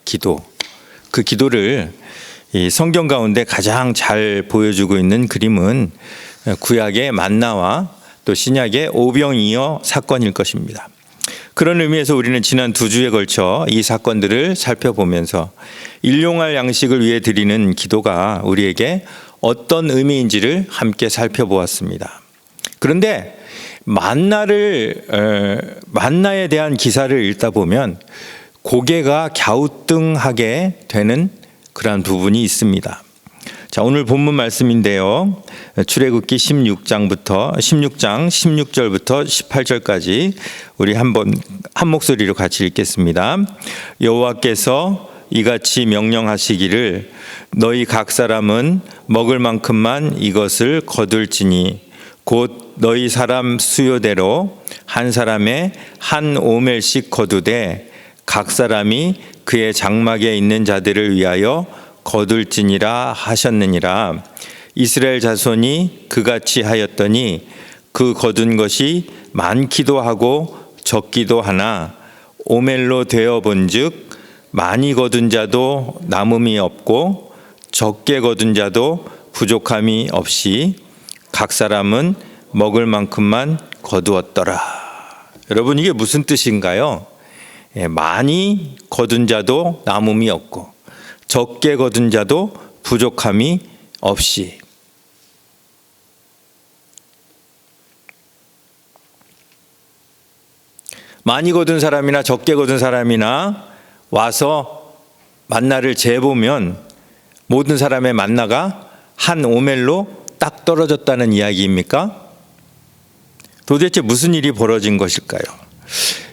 기도, 그 기도를 이 성경 가운데 가장 잘 보여주고 있는 그림은 구약의 만나와 또 신약의 오병이어 사건일 것입니다. 그런 의미에서 우리는 지난 2주에 걸쳐 이 사건들을 살펴보면서 일용할 양식을 위해 드리는 기도가 우리에게 어떤 의미인지를 함께 살펴보았습니다. 그런데 만나에 대한 기사를 읽다 보면 고개가 갸우뚱하게 되는 그러한 부분이 있습니다. 자, 오늘 본문 말씀인데요. 출애굽기 16장 16절부터 18절까지 우리 한 목소리로 같이 읽겠습니다. 여호와께서 이같이 명령하시기를 너희 각 사람은 먹을 만큼만 이것을 거둘지니 곧 너희 사람 수요대로 한 사람의 한 오멜씩 거두되 각 사람이 그의 장막에 있는 자들을 위하여 거둘지니라 하셨느니라. 이스라엘 자손이 그같이 하였더니 그 거둔 것이 많기도 하고 적기도 하나 오멜로 되어 본즉 많이 거둔 자도 남음이 없고 적게 거둔 자도 부족함이 없이 각 사람은 먹을 만큼만 거두었더라. 여러분, 이게 무슨 뜻인가요? 많이 거둔 자도 남음이 없고 적게 거둔 자도 부족함이 없이. 많이 거둔 사람이나 적게 거둔 사람이나 와서 만나를 재보면 모든 사람의 만나가 한 오멜로 딱 떨어졌다는 이야기입니까? 도대체 무슨 일이 벌어진 것일까요?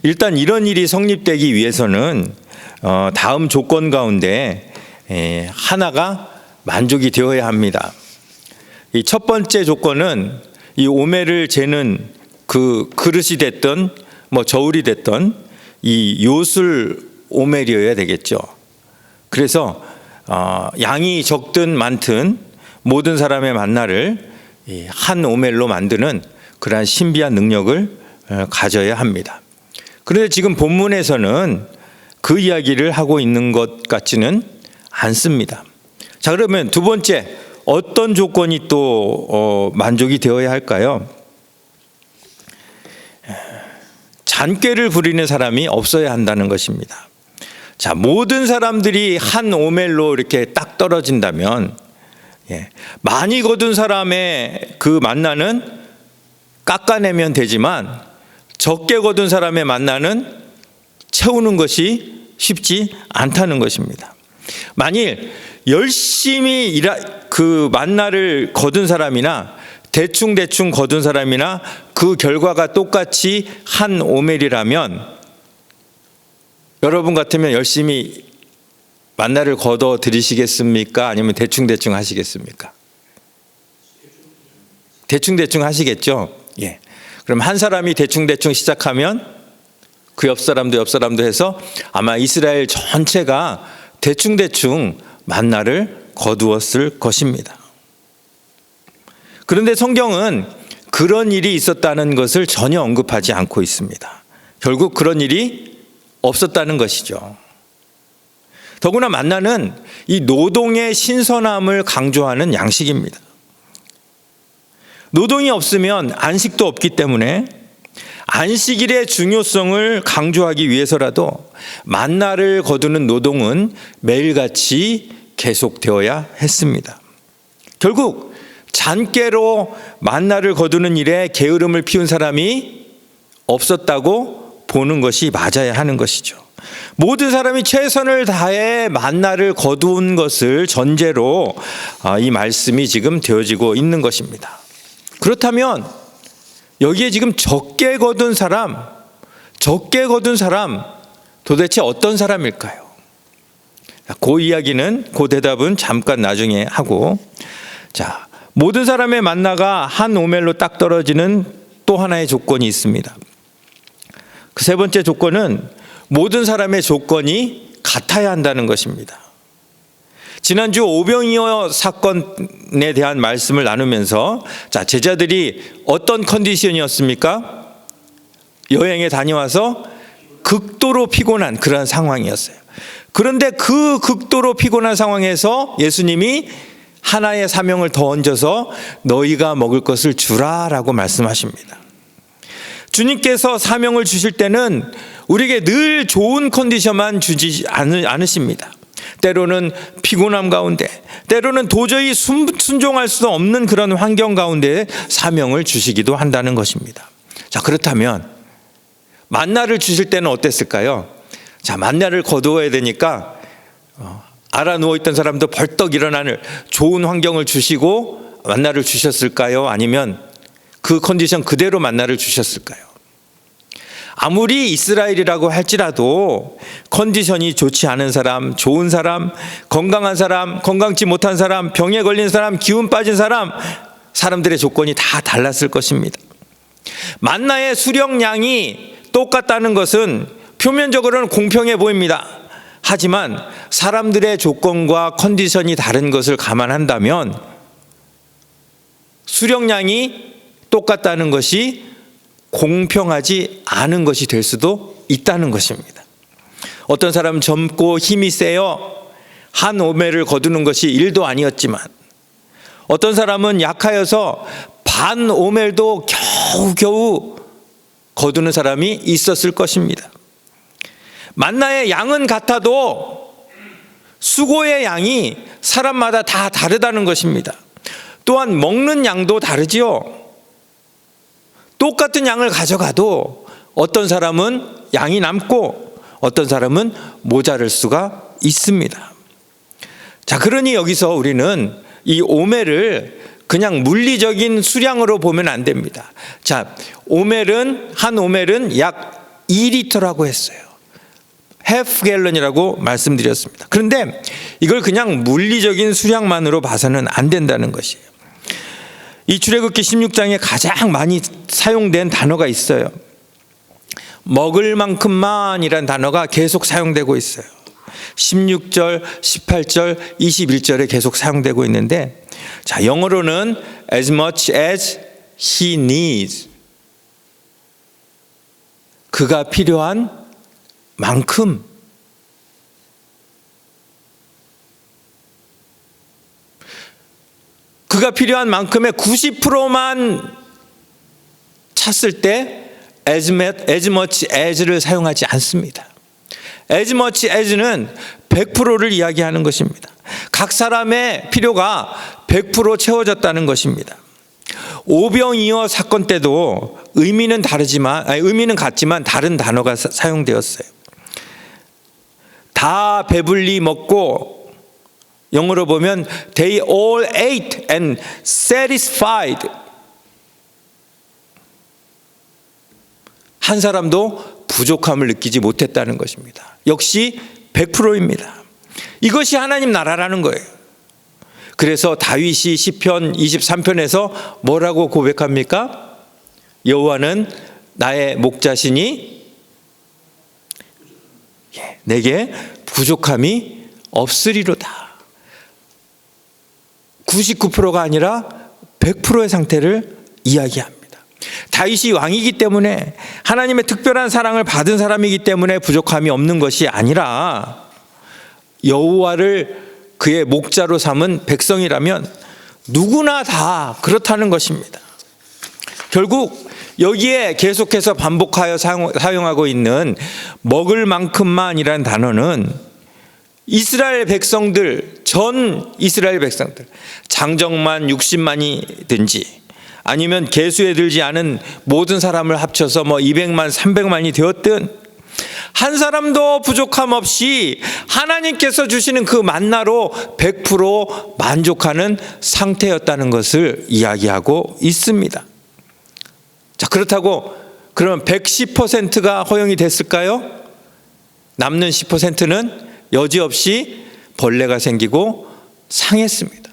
일단 이런 일이 성립되기 위해서는 다음 조건 가운데 하나가 만족이 되어야 합니다. 이 첫 번째 조건은 이 오멜을 재는 그 그릇이 됐던 저울이 됐던 이 요술 오멜이어야 되겠죠. 그래서 양이 적든 많든 모든 사람의 만나를 한 오멜로 만드는 그러한 신비한 능력을 가져야 합니다. 그런데 지금 본문에서는 그 이야기를 하고 있는 것 같지는 않습니다. 자, 그러면 두 번째, 어떤 조건이 또 만족이 되어야 할까요? 잔꾀를 부리는 사람이 없어야 한다는 것입니다. 자, 모든 사람들이 한 오멜로 이렇게 딱 떨어진다면 많이 거둔 사람의 그 만나는 깎아내면 되지만 적게 거둔 사람의 만나는 채우는 것이 쉽지 않다는 것입니다. 만일 열심히 그 만나를 거둔 사람이나 대충 거둔 사람이나 그 결과가 똑같이 한 오멜이라면 여러분 같으면 열심히 만나를 거둬 드리시겠습니까? 아니면 대충 하시겠습니까? 대충 하시겠죠? 예. 그럼 한 사람이 대충 시작하면 그 옆 사람도 해서 아마 이스라엘 전체가 대충 만나를 거두었을 것입니다. 그런데 성경은 그런 일이 있었다는 것을 전혀 언급하지 않고 있습니다. 결국 그런 일이 없었다는 것이죠. 더구나 만나는 이 노동의 신선함을 강조하는 양식입니다. 노동이 없으면 안식도 없기 때문에 안식일의 중요성을 강조하기 위해서라도 만나를 거두는 노동은 매일같이 계속되어야 했습니다. 결국 잔꾀로 만나를 거두는 일에 게으름을 피운 사람이 없었다고 보는 것이 맞아야 하는 것이죠. 모든 사람이 최선을 다해 만나를 거두은 것을 전제로 이 말씀이 지금 되어지고 있는 것입니다. 그렇다면 여기에 지금 적게 거둔 사람 도대체 어떤 사람일까요? 그 이야기는, 그 대답은 잠깐 나중에 하고, 자, 모든 사람의 만나가 한 오멜로 딱 떨어지는 또 하나의 조건이 있습니다. 그 세 번째 조건은 모든 사람의 조건이 같아야 한다는 것입니다. 지난주 오병이어 사건에 대한 말씀을 나누면서 제자들이 어떤 컨디션이었습니까? 여행에 다녀와서 극도로 피곤한 그런 상황이었어요. 그런데 그 극도로 피곤한 상황에서 예수님이 하나의 사명을 더 얹어서 너희가 먹을 것을 주라라고 말씀하십니다. 주님께서 사명을 주실 때는 우리에게 늘 좋은 컨디션만 주지 않으십니다. 때로는 피곤함 가운데, 때로는 도저히 순종할 수 없는 그런 환경 가운데 사명을 주시기도 한다는 것입니다. 자, 그렇다면 만나를 주실 때는 어땠을까요? 자, 만나를 거두어야 되니까 알아 누워있던 사람도 벌떡 일어나는 좋은 환경을 주시고 만나를 주셨을까요? 아니면 그 컨디션 그대로 만나를 주셨을까요? 아무리 이스라엘이라고 할지라도 컨디션이 좋지 않은 사람, 좋은 사람, 건강한 사람, 건강치 못한 사람, 병에 걸린 사람, 기운 빠진 사람, 사람들의 조건이 다 달랐을 것입니다. 만나의 수령량이 똑같다는 것은 표면적으로는 공평해 보입니다. 하지만 사람들의 조건과 컨디션이 다른 것을 감안한다면 수령량이 똑같다는 것이 공평하지 않은 것이 될 수도 있다는 것입니다. 어떤 사람은 젊고 힘이 세요. 한 오멜을 거두는 것이 일도 아니었지만 어떤 사람은 약하여서 반 오멜도 겨우겨우 거두는 사람이 있었을 것입니다. 만나의 양은 같아도 수고의 양이 사람마다 다 다르다는 것입니다. 또한 먹는 양도 다르지요. 똑같은 양을 가져가도 어떤 사람은 양이 남고 어떤 사람은 모자랄 수가 있습니다. 자, 그러니 여기서 우리는 이 오멜을 그냥 물리적인 수량으로 보면 안 됩니다. 자, 한 오멜은 약 2리터라고 했어요. half gallon이라고 말씀드렸습니다. 그런데 이걸 그냥 물리적인 수량만으로 봐서는 안 된다는 것이에요. 이 출애굽기 16장에 가장 많이 사용된 단어가 있어요. 먹을 만큼만이란 단어가 계속 사용되고 있어요. 16절, 18절, 21절에 계속 사용되고 있는데, 자, 영어로는 as much as he needs. 그가 필요한 만큼. 그가 필요한 만큼의 90%만 찼을 때 as much as를 사용하지 않습니다. as much as는 100%를 이야기하는 것입니다. 각 사람의 필요가 100% 채워졌다는 것입니다. 오병이어 사건 때도 의미는 같지만 다른 단어가 사용되었어요. 다 배불리 먹고, 영어로 보면 they all ate and satisfied. 한 사람도 부족함을 느끼지 못했다는 것입니다. 역시 100%입니다. 이것이 하나님 나라라는 거예요. 그래서 다윗이 시편 23편에서 뭐라고 고백합니까? 여호와는 나의 목자시니 내게 부족함이 없으리로다. 99%가 아니라 100%의 상태를 이야기합니다. 다윗이 왕이기 때문에, 하나님의 특별한 사랑을 받은 사람이기 때문에 부족함이 없는 것이 아니라 여호와를 그의 목자로 삼은 백성이라면 누구나 다 그렇다는 것입니다. 결국 여기에 계속해서 반복하여 사용하고 있는 먹을 만큼만이라는 단어는 이스라엘 백성들, 전 이스라엘 백성들, 장정만 60만이든지 아니면 계수에 들지 않은 모든 사람을 합쳐서 200만, 300만이 되었든 한 사람도 부족함 없이 하나님께서 주시는 그 만나로 100% 만족하는 상태였다는 것을 이야기하고 있습니다. 자, 그렇다고 그러면 110%가 허용이 됐을까요? 남는 10%는 여지없이 벌레가 생기고 상했습니다.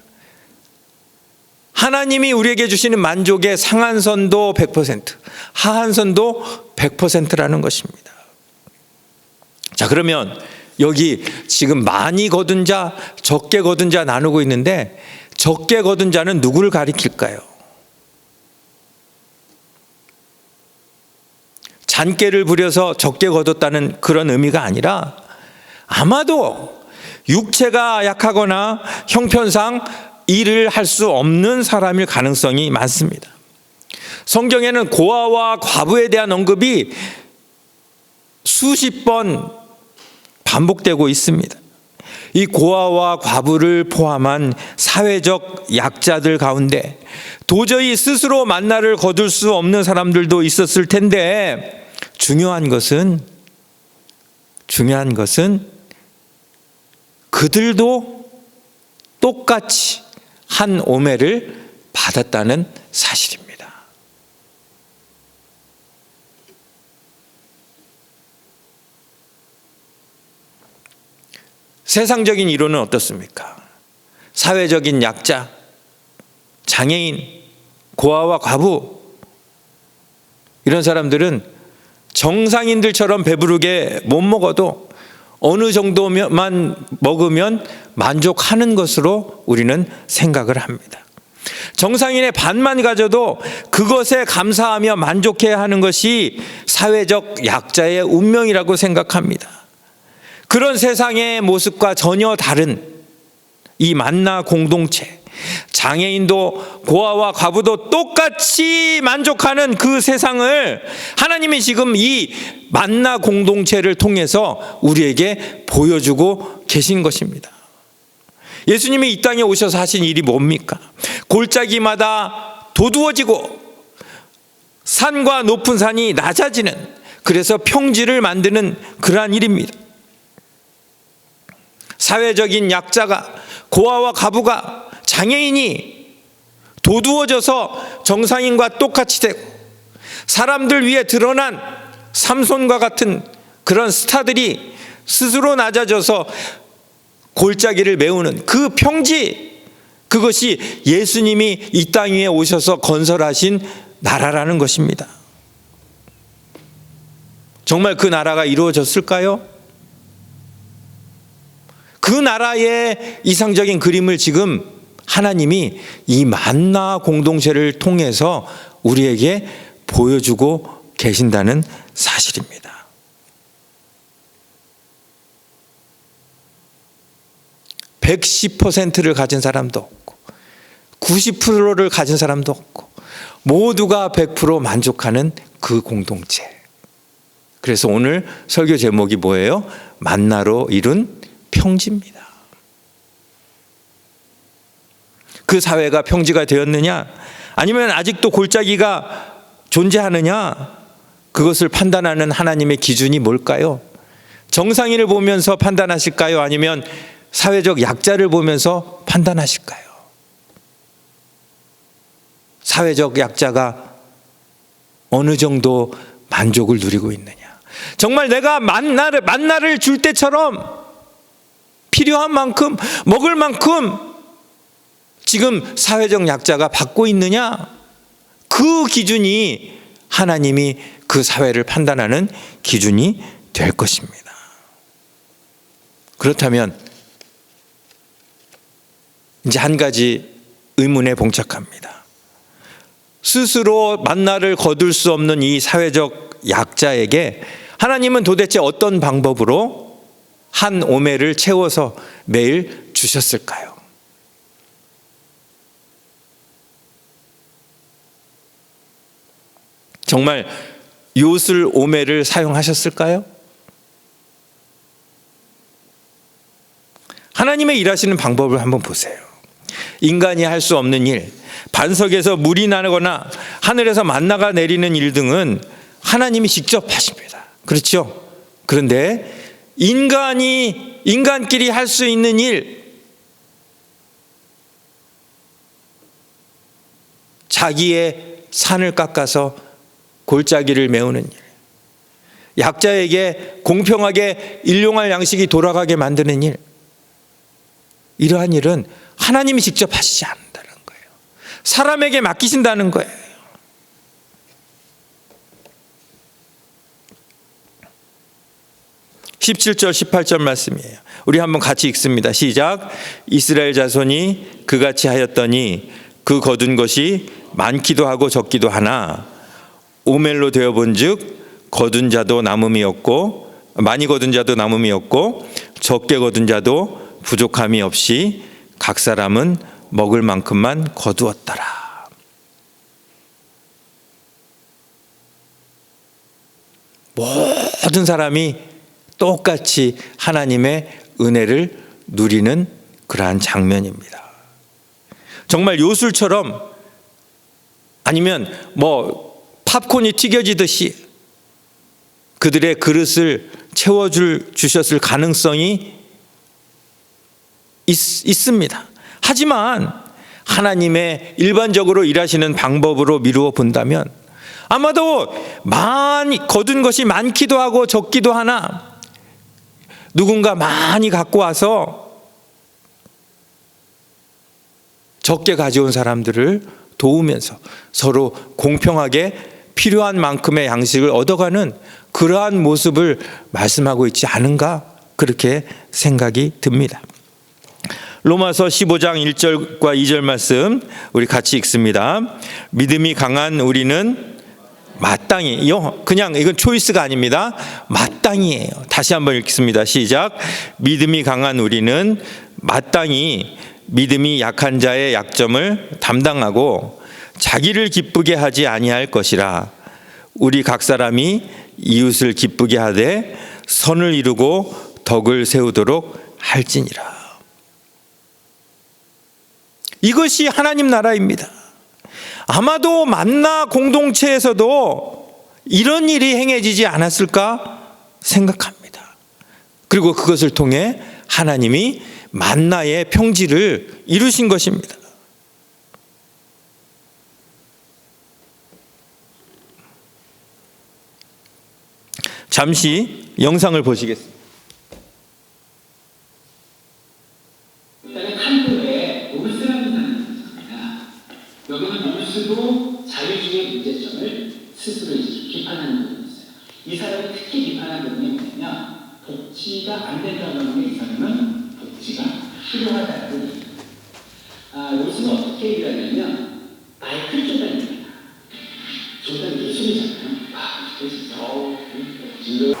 하나님이 우리에게 주시는 만족의 상한선도 100%, 하한선도 100%라는 것입니다. 자, 그러면 여기 지금 많이 거둔 자, 적게 거둔 자 나누고 있는데 적게 거둔 자는 누구를 가리킬까요? 잔꾀를 부려서 적게 거뒀다는 그런 의미가 아니라 아마도 육체가 약하거나 형편상 일을 할 수 없는 사람일 가능성이 많습니다. 성경에는 고아와 과부에 대한 언급이 수십 번 반복되고 있습니다. 이 고아와 과부를 포함한 사회적 약자들 가운데 도저히 스스로 만나를 거둘 수 없는 사람들도 있었을 텐데, 중요한 것은 그들도 똑같이 한 오매를 받았다는 사실입니다. 세상적인 이론은 어떻습니까? 사회적인 약자, 장애인, 고아와 과부, 이런 사람들은 정상인들처럼 배부르게 못 먹어도 어느 정도만 먹으면 만족하는 것으로 우리는 생각을 합니다. 정상인의 반만 가져도 그것에 감사하며 만족해야 하는 것이 사회적 약자의 운명이라고 생각합니다. 그런 세상의 모습과 전혀 다른 이 만나 공동체, 장애인도 고아와 과부도 똑같이 만족하는 그 세상을 하나님이 지금 이 만나 공동체를 통해서 우리에게 보여주고 계신 것입니다. 예수님이 이 땅에 오셔서 하신 일이 뭡니까? 골짜기마다 도두어지고 산과 높은 산이 낮아지는, 그래서 평지를 만드는 그러한 일입니다. 사회적인 약자가, 고아와 과부가, 장애인이 도두어져서 정상인과 똑같이 되고, 사람들 위에 드러난 삼손과 같은 그런 스타들이 스스로 낮아져서 골짜기를 메우는 그 평지, 그것이 예수님이 이 땅 위에 오셔서 건설하신 나라라는 것입니다. 정말 그 나라가 이루어졌을까요? 그 나라의 이상적인 그림을 지금 하나님이 이 만나 공동체를 통해서 우리에게 보여주고 계신다는 사실입니다. (110%를) 가진 사람도 없고 90%를 가진 사람도 없고 모두가 100% 만족하는 그 공동체. 그래서 오늘 설교 제목이 뭐예요? 만나로 이룬 평지입니다. 그 사회가 평지가 되었느냐, 아니면 아직도 골짜기가 존재하느냐, 그것을 판단하는 하나님의 기준이 뭘까요? 정상인을 보면서 판단하실까요? 아니면 사회적 약자를 보면서 판단하실까요? 사회적 약자가 어느 정도 만족을 누리고 있느냐, 정말 내가 만나를 줄 때처럼 필요한 만큼, 먹을 만큼 지금 사회적 약자가 받고 있느냐, 그 기준이 하나님이 그 사회를 판단하는 기준이 될 것입니다. 그렇다면 이제 한 가지 의문에 봉착합니다. 스스로 만나를 거둘 수 없는 이 사회적 약자에게 하나님은 도대체 어떤 방법으로 한 오매를 채워서 매일 주셨을까요? 정말 요술 오매를 사용하셨을까요? 하나님의 일하시는 방법을 한번 보세요. 인간이 할 수 없는 일, 반석에서 물이 나거나 하늘에서 만나가 내리는 일 등은 하나님이 직접 하십니다. 그렇죠? 그런데 인간끼리 할 수 있는 일, 자기의 산을 깎아서 골짜기를 메우는 일, 약자에게 공평하게 일용할 양식이 돌아가게 만드는 일, 이러한 일은 하나님이 직접 하시지 않는다는 거예요. 사람에게 맡기신다는 거예요. 17절 18절 말씀이에요. 우리 한번 같이 읽습니다. 시작. 이스라엘 자손이 그같이 하였더니 그 거둔 것이 많기도 하고 적기도 하나 오멜로 되어 본즉 거둔 자도 남음이 없고 많이 거둔 자도 남음이 없고 적게 거둔 자도 부족함이 없이 각 사람은 먹을 만큼만 거두었더라. 모든 사람이 똑같이 하나님의 은혜를 누리는 그러한 장면입니다. 정말 요술처럼, 아니면 팝콘이 튀겨지듯이 그들의 그릇을 주셨을 가능성이 있습니다. 하지만 하나님의 일반적으로 일하시는 방법으로 미루어 본다면 아마도 거둔 것이 많기도 하고 적기도 하나, 누군가 많이 갖고 와서 적게 가져온 사람들을 도우면서 서로 공평하게 필요한 만큼의 양식을 얻어가는 그러한 모습을 말씀하고 있지 않은가, 그렇게 생각이 듭니다. 로마서 15장 1절과 2절 말씀 우리 같이 읽습니다. 믿음이 강한 우리는 마땅히, 그냥 이건 초이스가 아닙니다. 마땅히예요. 다시 한번 읽습니다. 시작. 믿음이 강한 우리는 마땅히 믿음이 약한 자의 약점을 담당하고 자기를 기쁘게 하지 아니할 것이라. 우리 각 사람이 이웃을 기쁘게 하되 선을 이루고 덕을 세우도록 할지니라. 이것이 하나님 나라입니다. 아마도 만나 공동체에서도 이런 일이 행해지지 않았을까 생각합니다. 그리고 그것을 통해 하나님이 만나의 평지를 이루신 것입니다. 잠시 영상을 보시겠습니다. 여기는 몰수도 자유주의의 문제점을 스스로 비판하는 부분이 있어요. 이 사람이 특히 비판한 부분이 뭐냐면, 복지가 안 된다는 게 이 사람은 복지가 필요하다는 얘기입니다. 요즘은 어떻게 얘기하냐면 마이클 조단입니다. 조단 예술이잖아요. 진짜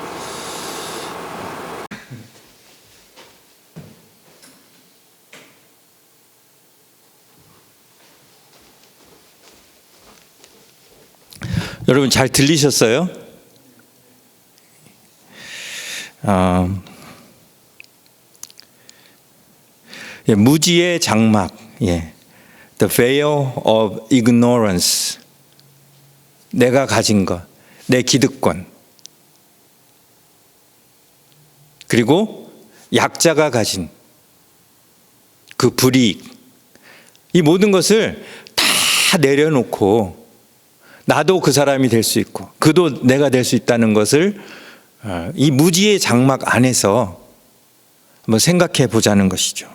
여러분 잘 들리셨어요? 무지의 장막, The veil of ignorance. 내가 가진 것, 내 기득권, 그리고 약자가 가진 그 불이익, 이 모든 것을 다 내려놓고 나도 그 사람이 될 수 있고 그도 내가 될 수 있다는 것을 이 무지의 장막 안에서 한번 생각해 보자는 것이죠.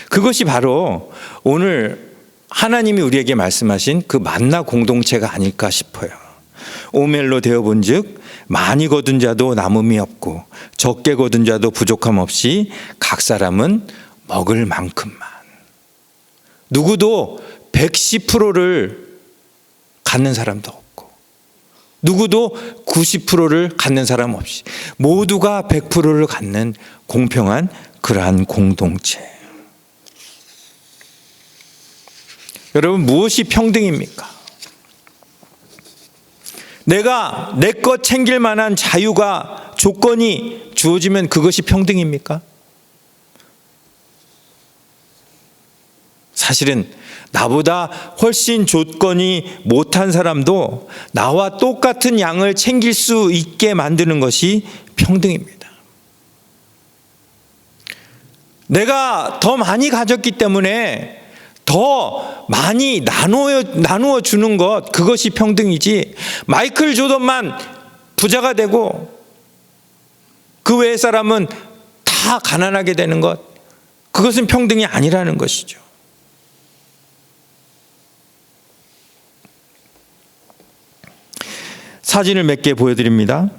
그것이 바로 오늘 하나님이 우리에게 말씀하신 그 만나 공동체가 아닐까 싶어요. 오멜로 되어 본즉 많이 거둔 자도 남음이 없고 적게 거둔 자도 부족함 없이 각 사람은 먹을 만큼만. 누구도 110%를 갖는 사람도 없고 누구도 90%를 갖는 사람 없이 모두가 100%를 갖는 공평한 그러한 공동체. 여러분, 무엇이 평등입니까? 내가 내 것 챙길 만한 자유가 조건이 주어지면 그것이 평등입니까? 사실은 나보다 훨씬 조건이 못한 사람도 나와 똑같은 양을 챙길 수 있게 만드는 것이 평등입니다. 내가 더 많이 가졌기 때문에 더 많이 나누어 주는 것, 그것이 평등이지, 마이클 조던만 부자가 되고 그 외의 사람은 다 가난하게 되는 것, 그것은 평등이 아니라는 것이죠. 사진을 몇 개 보여드립니다.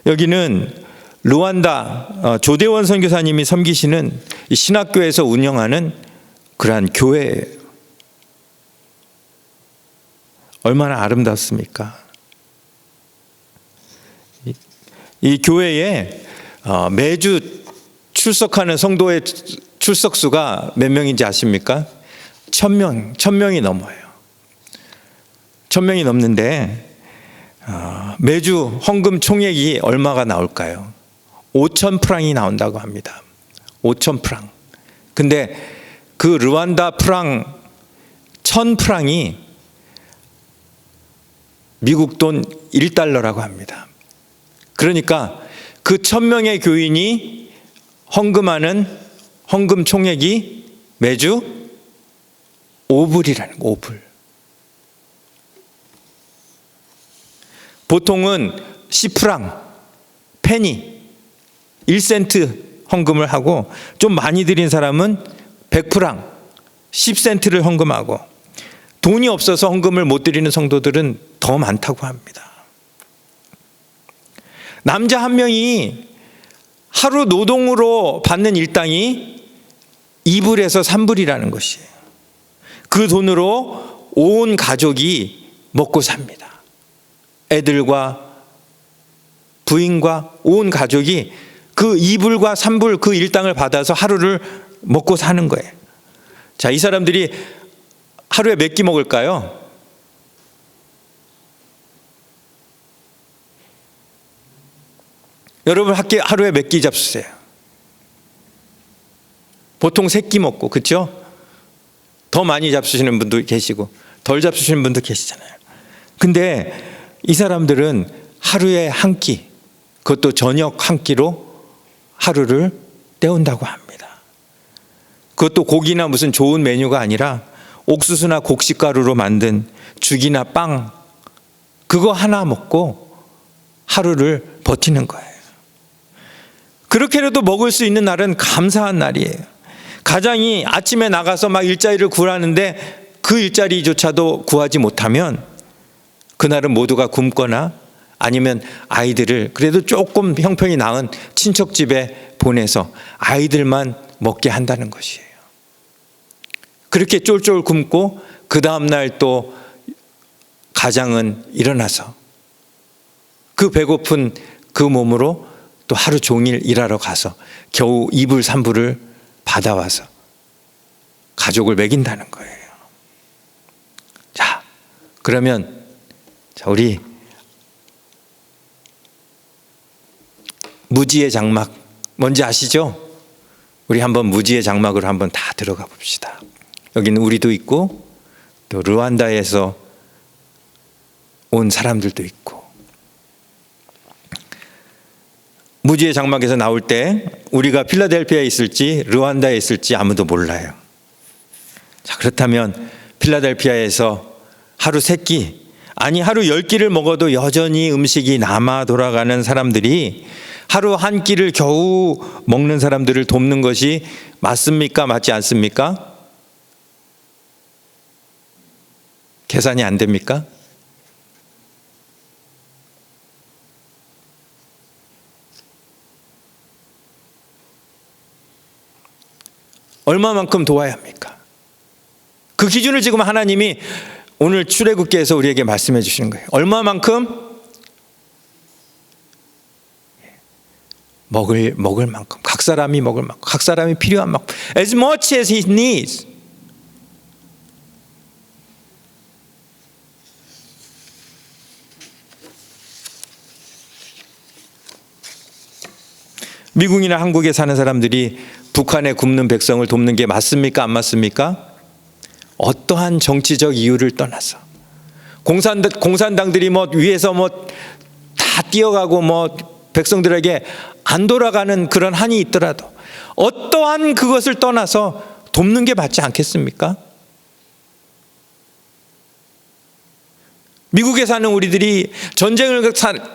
여기는 루안다 조대원 선교사님이 섬기시는 신학교에서 운영하는 그러한 교회예요. 얼마나 아름답습니까? 이 교회에 매주 출석하는 성도의 출석수가 몇 명인지 아십니까? 1000명이 넘어요. 1000명이 넘는데 매주 헌금 총액이 얼마가 나올까요? 5,000프랑이 나온다고 합니다. 5,000프랑. 근데 그 르완다 프랑 1,000프랑이 미국 돈 1달러라고 합니다. 그러니까 그 1000명의 교인이 헌금하는 헌금 총액이 매주 5불이라는 거, 5불. 보통은 10프랑, 페니, 1센트 헌금을 하고 좀 많이 드린 사람은 100프랑, 10센트를 헌금하고 돈이 없어서 헌금을 못 드리는 성도들은 더 많다고 합니다. 남자 한 명이 하루 노동으로 받는 일당이 2불에서 3불이라는 것이에요. 그 돈으로 온 가족이 먹고 삽니다. 애들과 부인과 온 가족이 그 2불과 3불 그 일당을 받아서 하루를 먹고 사는 거예요. 자, 이 사람들이 하루에 몇 끼 먹을까요? 여러분 하루에 몇 끼 잡수세요? 보통 3끼 먹고, 그렇죠? 더 많이 잡수시는 분도 계시고 덜 잡수시는 분도 계시잖아요. 근데 이 사람들은 하루에 한 끼, 그것도 저녁 한 끼로 하루를 때운다고 합니다. 그것도 고기나 무슨 좋은 메뉴가 아니라 옥수수나 곡식가루로 만든 죽이나 빵, 그거 하나 먹고 하루를 버티는 거예요. 그렇게라도 먹을 수 있는 날은 감사한 날이에요. 가장이 아침에 나가서 막 일자리를 구하는데 그 일자리조차도 구하지 못하면 그날은 모두가 굶거나 아니면 아이들을 그래도 조금 형편이 나은 친척 집에 보내서 아이들만 먹게 한다는 것이에요. 그렇게 쫄쫄 굶고 그 다음날 또 가장은 일어나서 그 배고픈 그 몸으로 또 하루 종일 일하러 가서 겨우 2불 3불을 받아와서 가족을 먹인다는 거예요. 자, 그러면 우리 무지의 장막 뭔지 아시죠? 우리 한번 무지의 장막으로 한번 다 들어가 봅시다. 여기는 우리도 있고 또 르완다에서 온 사람들도 있고, 무지의 장막에서 나올 때 우리가 필라델피아에 있을지 르완다에 있을지 아무도 몰라요. 자, 그렇다면 필라델피아에서 하루 3끼, 아니 하루 10끼를 먹어도 여전히 음식이 남아 돌아가는 사람들이 하루 한 끼를 겨우 먹는 사람들을 돕는 것이 맞습니까? 맞지 않습니까? 계산이 안 됩니까? 얼마만큼 도와야 합니까? 그 기준을 지금 하나님이 오늘 출애굽기에서 우리에게 말씀해 주시는 거예요. 얼마만큼? 먹을 만큼, 각 사람이 먹을 만큼, 각 사람이 필요한 만큼, as much as he needs. 미국이나 한국에 사는 사람들이 북한에 굶는 백성을 돕는 게 맞습니까? 안 맞습니까? 어떠한 정치적 이유를 떠나서 공산당들이 뭐 위에서 뭐 다 뛰어가고 뭐 백성들에게 안 돌아가는 그런 한이 있더라도 어떠한 그것을 떠나서 돕는 게 맞지 않겠습니까? 미국에 사는 우리들이 전쟁을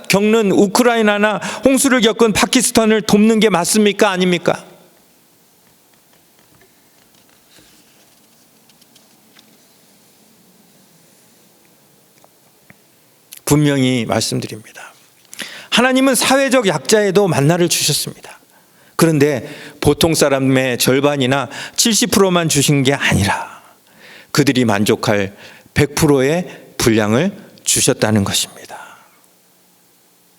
겪는 우크라이나나 홍수를 겪은 파키스탄을 돕는 게 맞습니까? 아닙니까? 분명히 말씀드립니다. 하나님은 사회적 약자에도 만나를 주셨습니다. 그런데 보통 사람의 절반이나 70%만 주신 게 아니라 그들이 만족할 100%의 분량을 주셨다는 것입니다.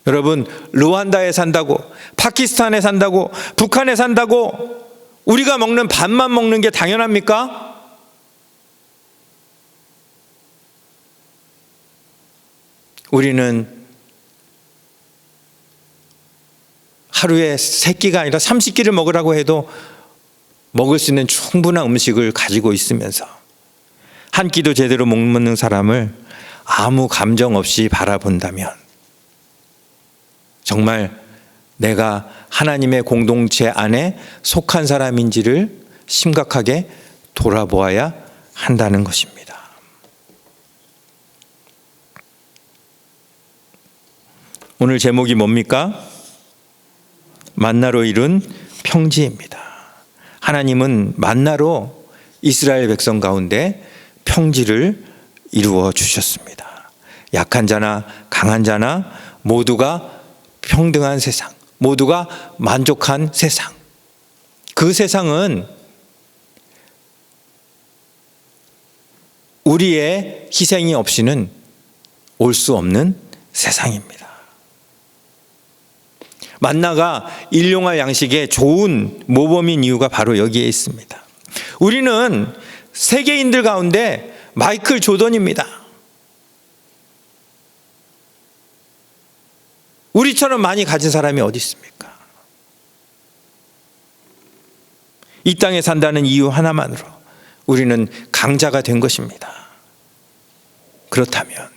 여러분, 르완다에 산다고, 파키스탄에 산다고, 북한에 산다고 우리가 먹는 밥만 먹는 게 당연합니까? 우리는 하루에 3끼가 아니라 30끼를 먹으라고 해도 먹을 수 있는 충분한 음식을 가지고 있으면서 한 끼도 제대로 못 먹는 사람을 아무 감정 없이 바라본다면 정말 내가 하나님의 공동체 안에 속한 사람인지를 심각하게 돌아보아야 한다는 것입니다. 오늘 제목이 뭡니까? 만나로 이룬 평지입니다. 하나님은 만나로 이스라엘 백성 가운데 평지를 이루어 주셨습니다. 약한 자나 강한 자나 모두가 평등한 세상, 모두가 만족한 세상. 그 세상은 우리의 희생이 없이는 올 수 없는 세상입니다. 만나가 일용할 양식의 좋은 모범인 이유가 바로 여기에 있습니다. 우리는 세계인들 가운데 마이클 조던입니다. 우리처럼 많이 가진 사람이 어디 있습니까? 이 땅에 산다는 이유 하나만으로 우리는 강자가 된 것입니다. 그렇다면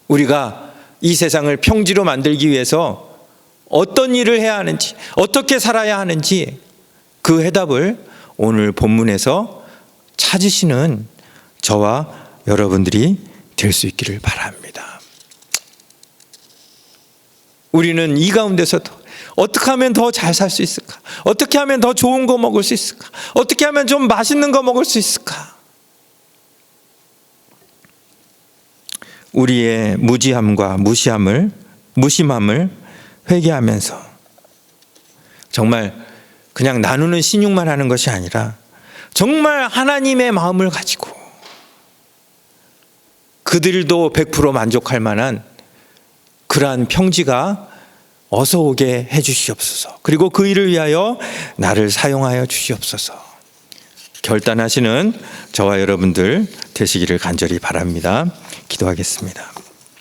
우리가 이 세상을 평지로 만들기 위해서 어떤 일을 해야 하는지, 어떻게 살아야 하는지 그 해답을 오늘 본문에서 찾으시는 저와 여러분들이 될 수 있기를 바랍니다. 우리는 이 가운데서도 어떻게 하면 더 잘 살 수 있을까? 어떻게 하면 더 좋은 거 먹을 수 있을까? 어떻게 하면 좀 맛있는 거 먹을 수 있을까? 우리의 무지함과 무심함을 회개하면서 정말 그냥 나누는 신용만 하는 것이 아니라 정말 하나님의 마음을 가지고 그들도 100% 만족할 만한 그러한 평지가 어서 오게 해 주시옵소서. 그리고 그 일을 위하여 나를 사용하여 주시옵소서. 결단하시는 저와 여러분들 되시기를 간절히 바랍니다. 기도하겠습니다.